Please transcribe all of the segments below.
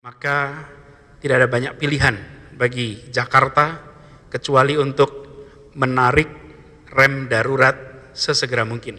Maka tidak ada banyak pilihan bagi Jakarta kecuali untuk menarik rem darurat sesegera mungkin.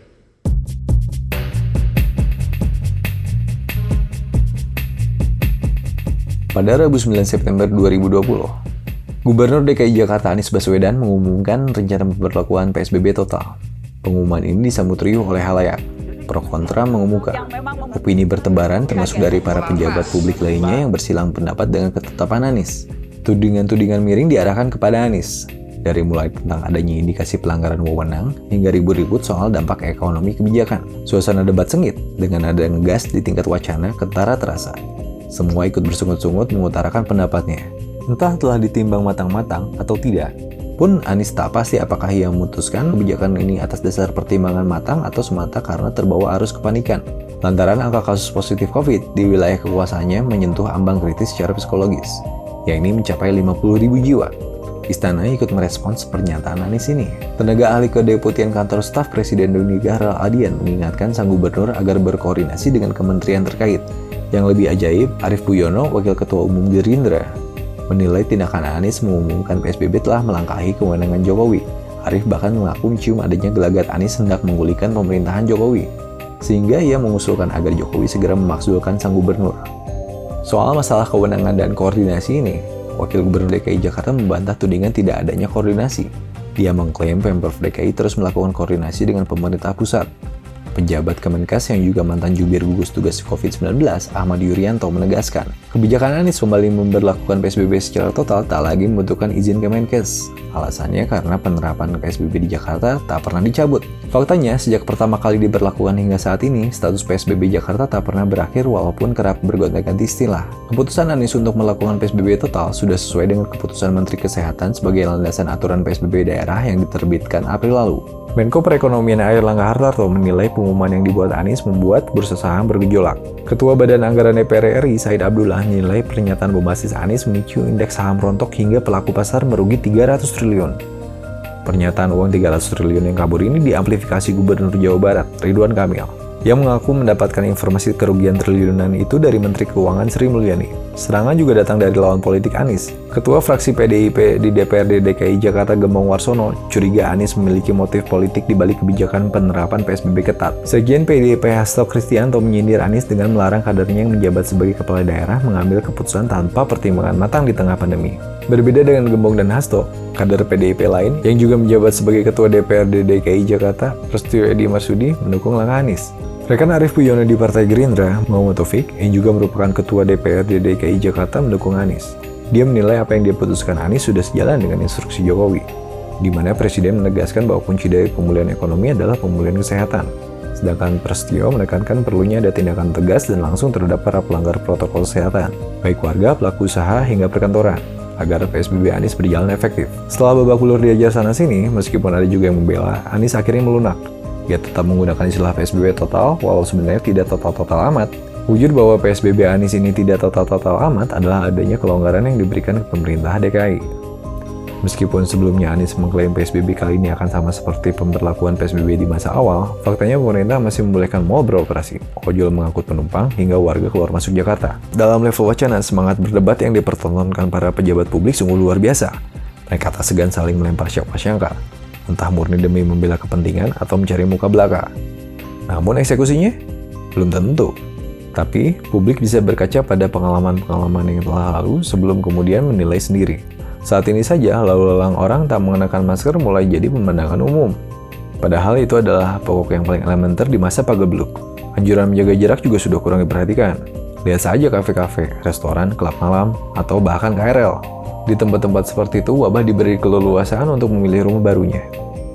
Pada Rabu 9 September 2020, Gubernur DKI Jakarta Anies Baswedan mengumumkan rencana pemberlakuan PSBB total. Pengumuman ini disambut riuh oleh halayak. Pro kontra mengemuka. Opini bertebaran termasuk dari para pejabat publik lainnya yang bersilang pendapat dengan ketetapan Anies. Tudingan-tudingan miring diarahkan kepada Anies. Dari mulai tentang adanya indikasi pelanggaran wewenang hingga ribut-ribut soal dampak ekonomi kebijakan. Suasana debat sengit dengan nada ngegas di tingkat wacana kentara terasa. Semua ikut bersungut-sungut mengutarakan pendapatnya. Entah telah ditimbang matang-matang atau tidak. Pun Anies tak pasti apakah ia memutuskan kebijakan ini atas dasar pertimbangan matang atau semata karena terbawa arus kepanikan. Lantaran angka kasus positif COVID di wilayah kekuasaannya menyentuh ambang kritis secara psikologis, yakni mencapai 50.000 jiwa. Istana ikut merespons pernyataan Anies ini. Tenaga ahli kedeputian kantor staf Presiden Doni Gahral Adian mengingatkan sang gubernur agar berkoordinasi dengan kementerian terkait. Yang lebih ajaib, Arief Puyono, Wakil Ketua Umum Gerindra, menilai tindakan Anies mengumumkan PSBB telah melangkahi kewenangan Jokowi. Arief bahkan mengaku mencium adanya gelagat Anies hendak menggulingkan pemerintahan Jokowi, sehingga ia mengusulkan agar Jokowi segera memakzulkan sang gubernur. Soal masalah kewenangan dan koordinasi ini, Wakil Gubernur DKI Jakarta membantah tudingan tidak adanya koordinasi. Dia mengklaim Pemprov DKI terus melakukan koordinasi dengan pemerintah pusat. Pejabat Kemenkes yang juga mantan jubir gugus tugas COVID-19, Ahmad Yuryanto menegaskan, kebijakan Anies kembali memberlakukan PSBB secara total tak lagi membutuhkan izin Kemenkes. Alasannya karena penerapan PSBB di Jakarta tak pernah dicabut. Faktanya, sejak pertama kali diberlakukan hingga saat ini, status PSBB Jakarta tak pernah berakhir walaupun kerap bergonta-ganti istilah. Keputusan Anies untuk melakukan PSBB total sudah sesuai dengan keputusan Menteri Kesehatan sebagai landasan aturan PSBB daerah yang diterbitkan April lalu. Menko Perekonomian Airlangga Hartarto menilai pengumuman yang dibuat Anies membuat bursa saham bergejolak. Ketua Badan Anggaran DPR RI, Said Abdullah, menilai pernyataan bombastis Anies memicu indeks saham rontok hingga pelaku pasar merugi 300 triliun. Pernyataan uang 300 triliun yang kabur ini diamplifikasi Gubernur Jawa Barat, Ridwan Kamil, yang mengaku mendapatkan informasi kerugian triliunan itu dari Menteri Keuangan Sri Mulyani. Serangan juga datang dari lawan politik Anies. Ketua fraksi PDIP di DPRD DKI Jakarta Gembong Warsono curiga Anies memiliki motif politik di balik kebijakan penerapan PSBB ketat. Sekjen PDIP Hasto Kristianto menyindir Anies dengan melarang kadernya yang menjabat sebagai kepala daerah mengambil keputusan tanpa pertimbangan matang di tengah pandemi. Berbeda dengan Gembong dan Hasto, kader PDIP lain yang juga menjabat sebagai Ketua DPRD DKI Jakarta, Prasetyo Edi Marsudi, mendukung langkah Anies. Rekan Arief Puyono di Partai Gerindra, Muhammad Taufik, yang juga merupakan Ketua DPRD DKI Jakarta, mendukung Anies. Dia menilai apa yang diputuskan Anies sudah sejalan dengan instruksi Jokowi, di mana Presiden menegaskan bahwa kunci dari pemulihan ekonomi adalah pemulihan kesehatan. Sedangkan Prasetyo menekankan perlunya ada tindakan tegas dan langsung terhadap para pelanggar protokol kesehatan, baik warga, pelaku usaha, hingga perkantoran, agar PSBB Anies berjalan efektif. Setelah babak belur diajar sana-sini, meskipun ada juga yang membela, Anies akhirnya melunak. Ia tetap menggunakan istilah PSBB total, walau sebenarnya tidak total-total amat. Wujud bahwa PSBB Anies ini tidak total-total amat adalah adanya kelonggaran yang diberikan ke pemerintah DKI. Meskipun sebelumnya Anies mengklaim PSBB kali ini akan sama seperti pemberlakuan PSBB di masa awal, faktanya pemerintah masih membolehkan mal beroperasi, ojol mengangkut penumpang, hingga warga keluar masuk Jakarta. Dalam level wacana, semangat berdebat yang dipertontonkan para pejabat publik sungguh luar biasa. Mereka tak segan saling melempar syangka-syangka, entah murni demi membela kepentingan atau mencari muka belaka. Namun eksekusinya? Belum tentu. Tapi, publik bisa berkaca pada pengalaman-pengalaman yang telah lalu sebelum kemudian menilai sendiri. Saat ini saja, lalu lalang orang tak mengenakan masker mulai jadi pemandangan umum. Padahal itu adalah pokok yang paling elementer di masa pagebluk. Anjuran menjaga jarak juga sudah kurang diperhatikan. Lihat saja kafe-kafe, restoran, klub malam, atau bahkan KRL. Di tempat-tempat seperti itu, wabah diberi keleluasaan untuk memilih rumah barunya.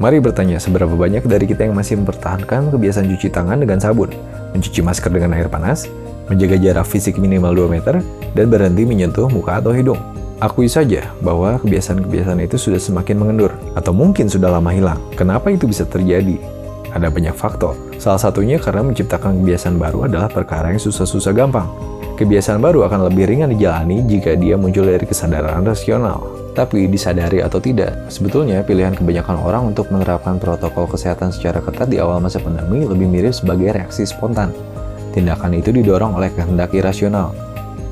Mari bertanya seberapa banyak dari kita yang masih mempertahankan kebiasaan cuci tangan dengan sabun, mencuci masker dengan air panas, menjaga jarak fisik minimal 2 meter, dan berhenti menyentuh muka atau hidung. Akui saja bahwa kebiasaan-kebiasaan itu sudah semakin mengendur, atau mungkin sudah lama hilang. Kenapa itu bisa terjadi? Ada banyak faktor. Salah satunya karena menciptakan kebiasaan baru adalah perkara yang susah-susah gampang. Kebiasaan baru akan lebih ringan dijalani jika dia muncul dari kesadaran rasional. Tapi disadari atau tidak, sebetulnya pilihan kebanyakan orang untuk menerapkan protokol kesehatan secara ketat di awal masa pandemi lebih mirip sebagai reaksi spontan. Tindakan itu didorong oleh kehendak irasional.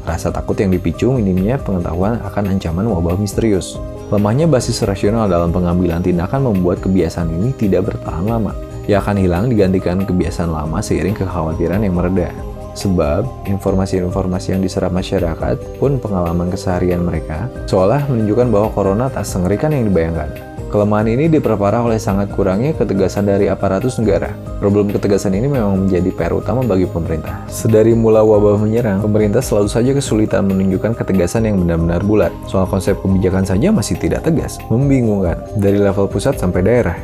Rasa takut yang dipicu minimnya pengetahuan akan ancaman wabah misterius. Lemahnya basis rasional dalam pengambilan tindakan membuat kebiasaan ini tidak bertahan lama. Ia akan hilang digantikan kebiasaan lama seiring kekhawatiran yang mereda. Sebab, informasi-informasi yang diserap masyarakat pun pengalaman keseharian mereka seolah menunjukkan bahwa corona tak sengerikan yang dibayangkan. Kelemahan ini diperparah oleh sangat kurangnya ketegasan dari aparatus negara. Problem ketegasan ini memang menjadi PR utama bagi pemerintah. Sedari mula wabah menyerang, pemerintah selalu saja kesulitan menunjukkan ketegasan yang benar-benar bulat. Soal konsep kebijakan saja masih tidak tegas, membingungkan, dari level pusat sampai daerah.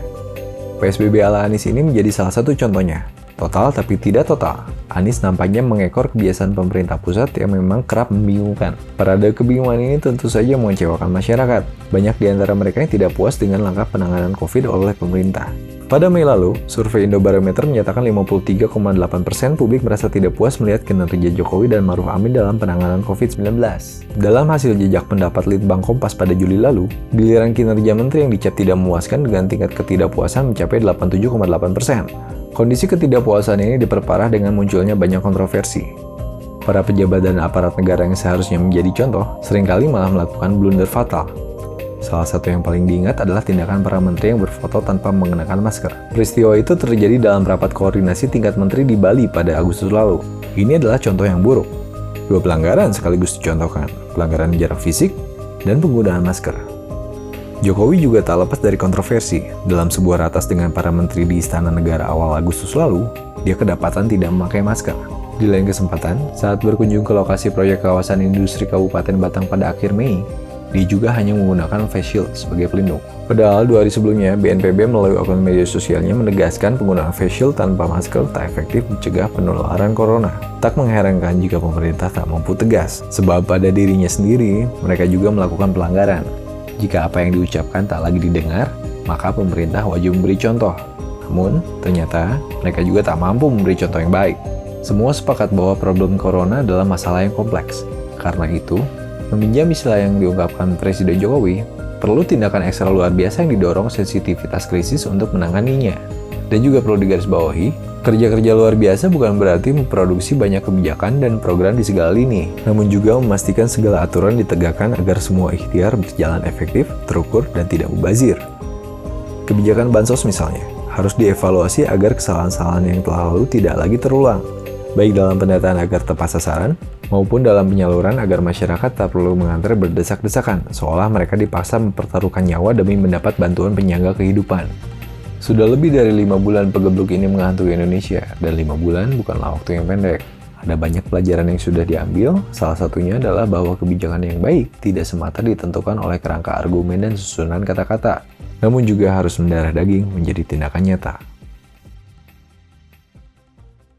PSBB ala Anies ini menjadi salah satu contohnya. Total tapi tidak total. Anies nampaknya mengekor kebiasaan pemerintah pusat yang memang kerap membingungkan. Parade kebingungan ini tentu saja mengecewakan masyarakat. Banyak di antara mereka yang tidak puas dengan langkah penanganan COVID oleh pemerintah. Pada Mei lalu, survei Indobarometer menyatakan 53,8% publik merasa tidak puas melihat kinerja Jokowi dan Maruf Amin dalam penanganan COVID-19. Dalam hasil jejak pendapat Litbang Kompas pada Juli lalu, giliran kinerja menteri yang dicap tidak memuaskan dengan tingkat ketidakpuasan mencapai 87,8%. Kondisi ketidakpuasan ini diperparah dengan munculnya banyak kontroversi. Para pejabat dan aparat negara yang seharusnya menjadi contoh, seringkali malah melakukan blunder fatal. Salah satu yang paling diingat adalah tindakan para menteri yang berfoto tanpa mengenakan masker. Peristiwa itu terjadi dalam rapat koordinasi tingkat menteri di Bali pada Agustus lalu. Ini adalah contoh yang buruk. Dua pelanggaran sekaligus dicontohkan, pelanggaran jarak fisik dan penggunaan masker. Jokowi juga tak lepas dari kontroversi. Dalam sebuah ratas dengan para menteri di Istana Negara awal Agustus lalu, dia kedapatan tidak memakai masker. Di lain kesempatan, saat berkunjung ke lokasi proyek kawasan industri Kabupaten Batang pada akhir Mei, dia juga hanya menggunakan face shield sebagai pelindung. Padahal 2 hari sebelumnya, BNPB melalui akun media sosialnya menegaskan penggunaan face shield tanpa masker tak efektif mencegah penularan corona. Tak mengherankan jika pemerintah tak mampu tegas, sebab pada dirinya sendiri, mereka juga melakukan pelanggaran. Jika apa yang diucapkan tak lagi didengar, maka pemerintah wajib memberi contoh. Namun, ternyata mereka juga tak mampu memberi contoh yang baik. Semua sepakat bahwa problem corona adalah masalah yang kompleks. Karena itu, meminjam istilah yang diungkapkan Presiden Jokowi, perlu tindakan ekstra luar biasa yang didorong sensitivitas krisis untuk menanganinya. Dan juga perlu digarisbawahi, kerja-kerja luar biasa bukan berarti memproduksi banyak kebijakan dan program di segala lini, namun juga memastikan segala aturan ditegakkan agar semua ikhtiar berjalan efektif, terukur, dan tidak mubazir. Kebijakan bansos misalnya, harus dievaluasi agar kesalahan-kesalahan yang telah lalu tidak lagi terulang, baik dalam pendataan agar tepat sasaran, maupun dalam penyaluran agar masyarakat tak perlu mengantre berdesak-desakan, seolah mereka dipaksa mempertaruhkan nyawa demi mendapat bantuan penyangga kehidupan. Sudah lebih dari 5 bulan pegebluk ini menghantui Indonesia, dan 5 bulan bukanlah waktu yang pendek. Ada banyak pelajaran yang sudah diambil, salah satunya adalah bahwa kebijakan yang baik tidak semata ditentukan oleh kerangka argumen dan susunan kata-kata, namun juga harus mendarah daging menjadi tindakan nyata.